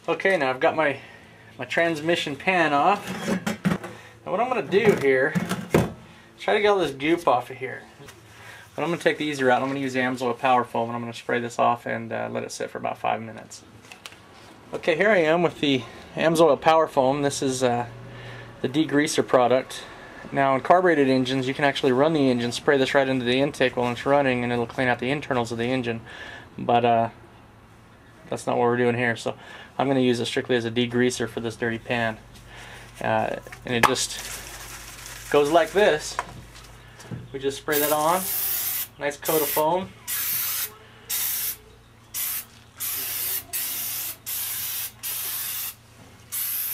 Okay, now I've got my transmission pan off. And what I'm going to do here, try to get all this goop off of here. But I'm going to take the easier route. I'm going to use the Amsoil Power Foam, and I'm going to spray this off and let it sit for about 5 minutes. Okay, here I am with the Amsoil Power Foam. This is the degreaser product. Now in carbureted engines, you can actually run the engine, spray this right into the intake while it's running, and it'll clean out the internals of the engine. But that's not what we're doing here, so I'm going to use it strictly as a degreaser for this dirty pan. And it just goes like this. We just spray that on, nice coat of foam.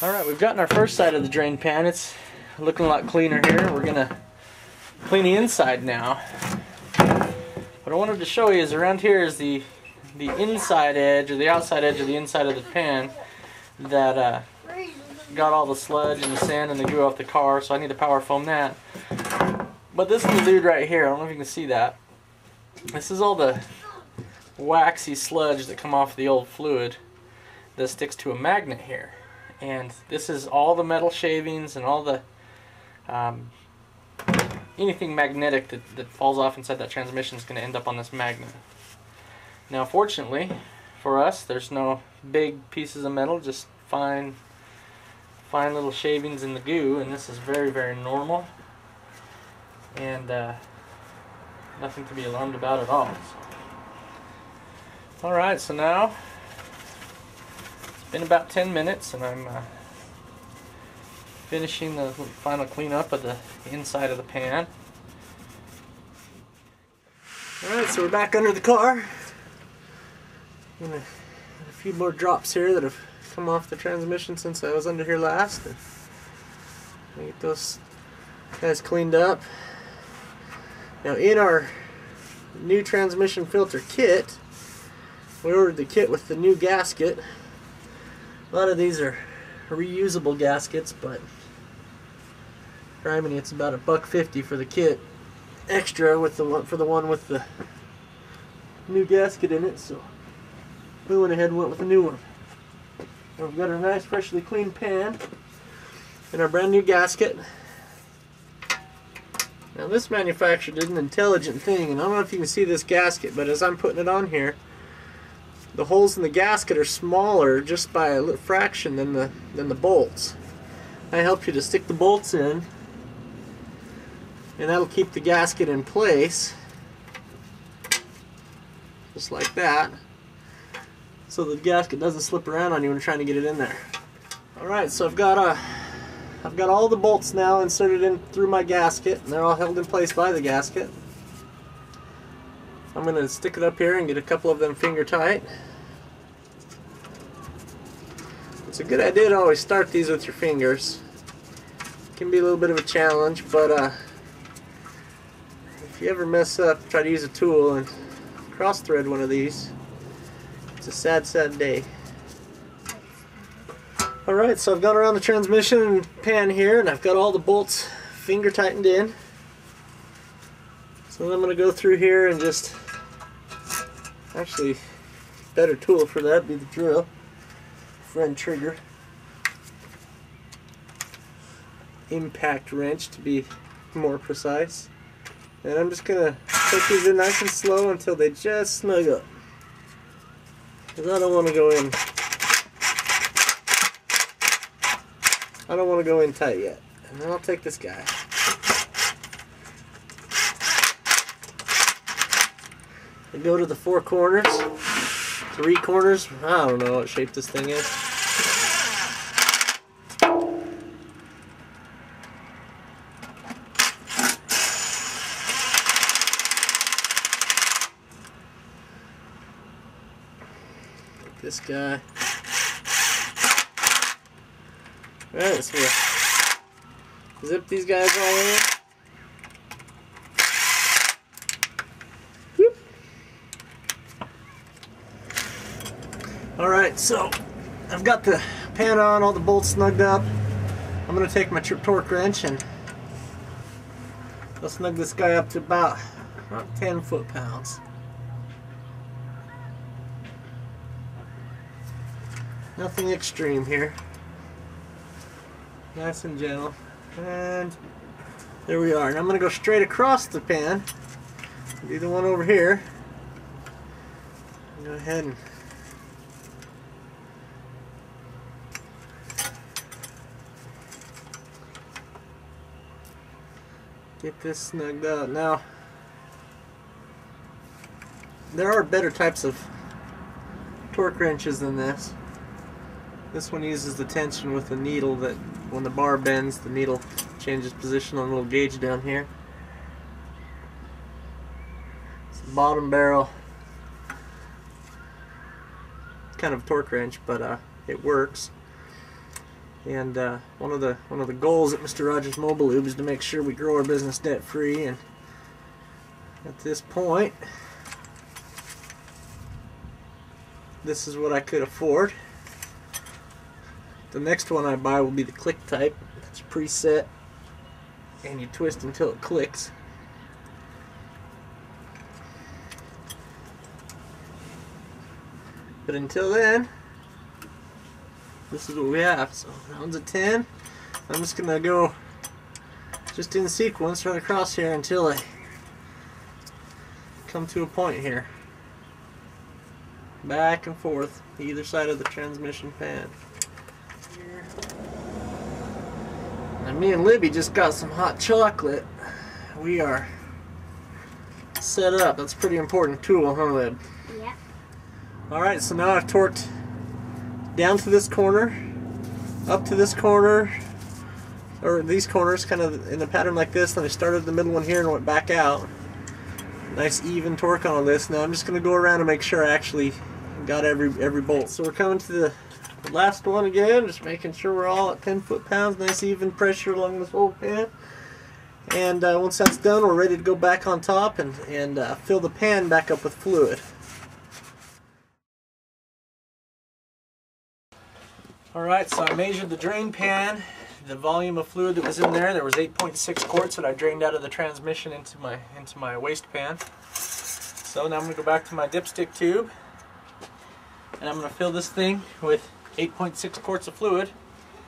Alright, we've gotten our first side of the drain pan. It's looking a lot cleaner here. We're going to clean the inside now. What I wanted to show you is around here is the inside edge, or the outside edge of the inside of the pan that got all the sludge and the sand and the goo off the car, so I need to power foam that. But this little dude right here, I don't know if you can see that. This is all the waxy sludge that come off the old fluid that sticks to a magnet here. And this is all the metal shavings and all the anything magnetic that falls off inside that transmission is going to end up on this magnet. Now fortunately for us, there's no big pieces of metal, just fine little shavings in the goo, and this is very, very normal and nothing to be alarmed about at all. Alright, so now it's been about 10 minutes and I'm finishing the final cleanup of the inside of the pan. Alright, so we're back under the car. A few more drops here that have come off the transmission since I was under here last. And get those guys cleaned up. Now in our new transmission filter kit, we ordered the kit with the new gasket. A lot of these are reusable gaskets, but criminy, it's about $1.50 for the kit extra with the one with the new gasket in it. So we went ahead and went with a new one. And we've got our nice freshly cleaned pan and our brand new gasket. Now this manufacturer did an intelligent thing, and I don't know if you can see this gasket, but as I'm putting it on here, the holes in the gasket are smaller just by a little fraction than the bolts. I helped you to stick the bolts in, and that'll keep the gasket in place just like that, so the gasket doesn't slip around on you when you're trying to get it in there. Alright, so I've got all the bolts now inserted in through my gasket, and they're all held in place by the gasket. I'm going to stick it up here and get a couple of them finger tight. It's a good idea to always start these with your fingers. It can be a little bit of a challenge, but if you ever mess up, try to use a tool and cross thread one of these. It's a sad, sad day. Alright, so I've gone around the transmission pan here and I've got all the bolts finger tightened in. So then I'm going to go through here and just, actually, better tool for that would be the drill, friend trigger, impact wrench to be more precise. And I'm just going to take these in nice and slow until they just snug up. Because I don't want to go in. I don't want to go in tight yet. And then I'll take this guy. I go to the 4 corners, 3 corners. I don't know what shape this thing is. This guy. Alright, so we'll zip these guys all in. Whoop. Alright, so I've got the pan on, all the bolts snugged up. I'm going to take my torque wrench and I'll snug this guy up to about 10 foot-pounds. Nothing extreme here. Nice and gentle. And there we are. And I'm going to go straight across the pan. Do the one over here. Go ahead and get this snugged out. Now, there are better types of torque wrenches than this. This one uses the tension with the needle that when the bar bends, the needle changes position on a little gauge down here. It's a bottom barrel kind of torque wrench, but it works. And one of the goals at Mr. Rogers Mobile Lube is to make sure we grow our business debt free. And at this point, this is what I could afford. The next one I buy will be the click type. It's preset, and you twist until it clicks. But until then, this is what we have. So that one's a 10. I'm just gonna go just in sequence right across here until I come to a point here. Back and forth, either side of the transmission pan. And me and Libby just got some hot chocolate. We are set up. That's a pretty important tool, huh, Lib? Yep. Alright, so now I've torqued down to this corner, up to this corner, or these corners kind of in a pattern like this. Then I started the middle one here and went back out. Nice even torque on this. Now I'm just going to go around and make sure I actually got every bolt. So we're coming to the last one again, just making sure we're all at 10 foot-pounds, nice even pressure along this whole pan. And once that's done, we're ready to go back on top and fill the pan back up with fluid. Alright, so I measured the drain pan, the volume of fluid that was in there. There was 8.6 quarts that I drained out of the transmission into my waste pan. So now I'm going to go back to my dipstick tube, and I'm going to fill this thing with 8.6 quarts of fluid.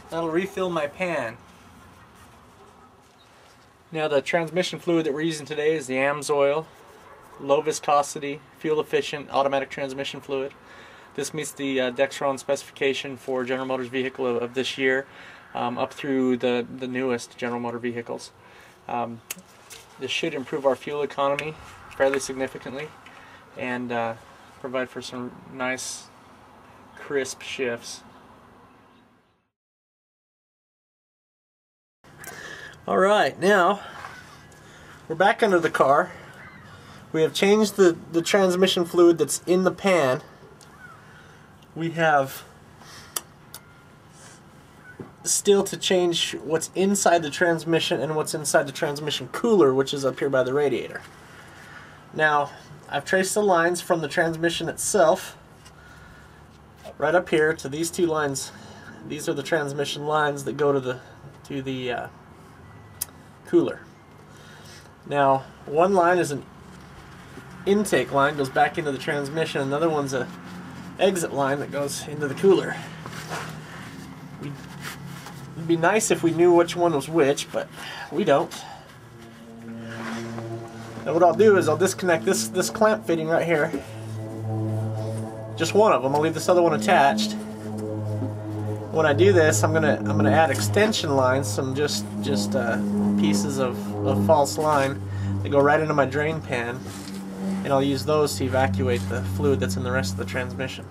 That'll refill my pan. Now the transmission fluid that we're using today is the Amsoil low viscosity, fuel efficient automatic transmission fluid. This meets the Dexron specification for General Motors vehicle of this year, up through the newest General Motor vehicles. This should improve our fuel economy fairly significantly and provide for some nice crisp shifts. Alright, now we're back under the car. We have changed the transmission fluid that's in the pan. We have still to change what's inside the transmission and what's inside the transmission cooler, which is up here by the radiator. Now, I've traced the lines from the transmission itself right up here to these two lines. These are the transmission lines that go to the cooler. Now, one line is an intake line, goes back into the transmission. Another one's a exit line that goes into the cooler. It'd be nice if we knew which one was which, but we don't. Now what I'll do is I'll disconnect this clamp fitting right here. Just one of them. I'll leave this other one attached. When I do this, I'm gonna add extension lines, some just pieces of false line that go right into my drain pan, and I'll use those to evacuate the fluid that's in the rest of the transmission.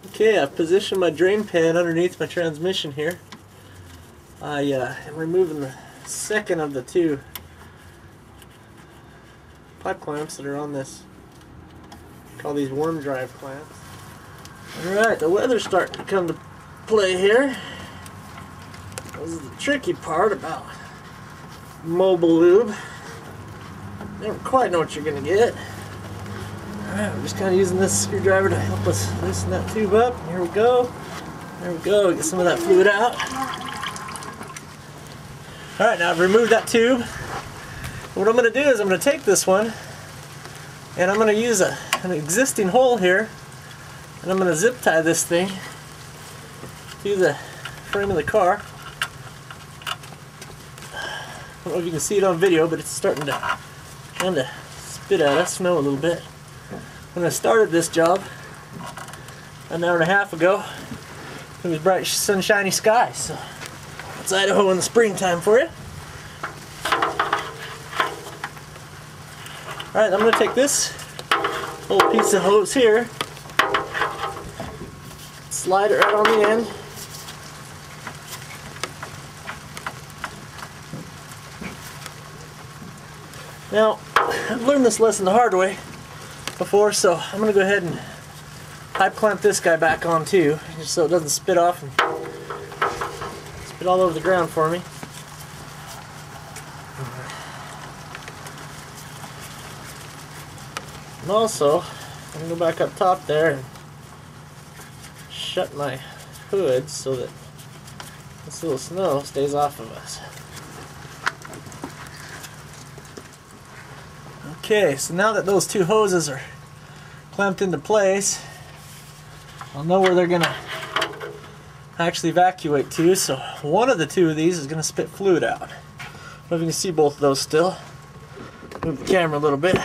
Okay, I've positioned my drain pan underneath my transmission here. I am removing the second of the two pipe clamps that are on this. Call these worm drive clamps. Alright, the weather's starting to come to play here. This is the tricky part about Mobile Lube. Never quite know what you're going to get. Alright, we're just kind of using this screwdriver to help us loosen that tube up. Here we go. There we go. Get some of that fluid out. Alright, now I've removed that tube. What I'm going to do is I'm going to take this one and I'm going to use an existing hole here And I'm going to zip tie this thing to the frame of the car. I don't know if you can see it on video, but it's starting to kind of spit at us, snow a little bit. When I started this job an hour and a half ago, it was bright sunshiny skies. So it's Idaho in the springtime for you. Alright, I'm going to take this little piece of hose here, slide it right on the end. Now, I've learned this lesson the hard way before, so I'm going to go ahead and pipe clamp this guy back on too, just so it doesn't spit off and spit all over the ground for me. And also, I'm going to go back up top there and shut my hood so that this little snow stays off of us. Okay, so now that those two hoses are clamped into place, I'll know where they're going to actually evacuate to. So one of the two of these is going to spit fluid out. I don't know if you can see both of those still. Move the camera a little bit.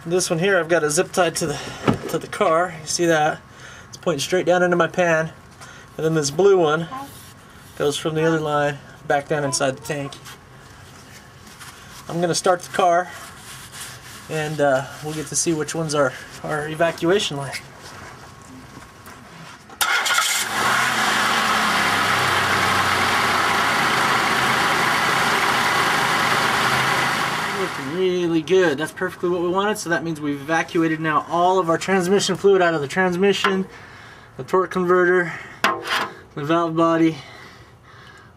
This one here I've got it zip tied to the car. You see that? It's pointing straight down into my pan. And then this blue one goes from the other line back down inside the tank. I'm going to start the car, and we'll get to see which one's our evacuation line. Looking really good. That's perfectly what we wanted, so that means we've evacuated now all of our transmission fluid out of the transmission, the torque converter, the valve body.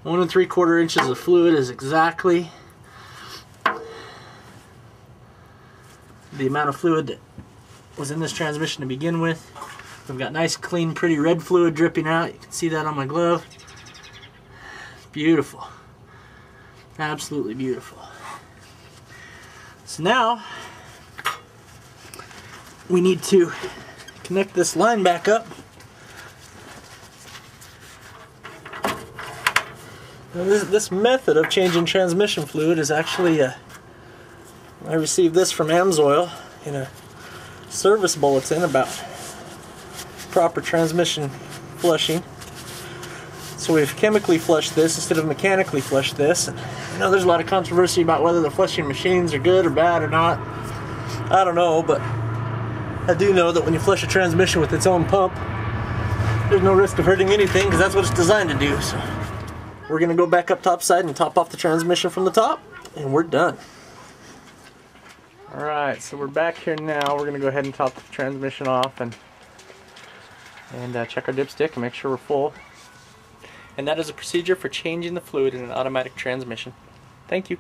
1 3/4 inches of fluid is exactly the amount of fluid that was in this transmission to begin with. We've got nice, clean, pretty red fluid dripping out. You can see that on my glove. Beautiful. Absolutely beautiful. So now we need to connect this line back up. Now this method of changing transmission fluid is actually I received this from Amsoil in a service bulletin about proper transmission flushing. So we've chemically flushed this instead of mechanically flushed this. And I know there's a lot of controversy about whether the flushing machines are good or bad or not. I don't know, but I do know that when you flush a transmission with its own pump, there's no risk of hurting anything because that's what it's designed to do. So we're going to go back up topside and top off the transmission from the top, and we're done. Alright, so we're back here now. We're going to go ahead and top the transmission off and check our dipstick and make sure we're full. And that is a procedure for changing the fluid in an automatic transmission. Thank you.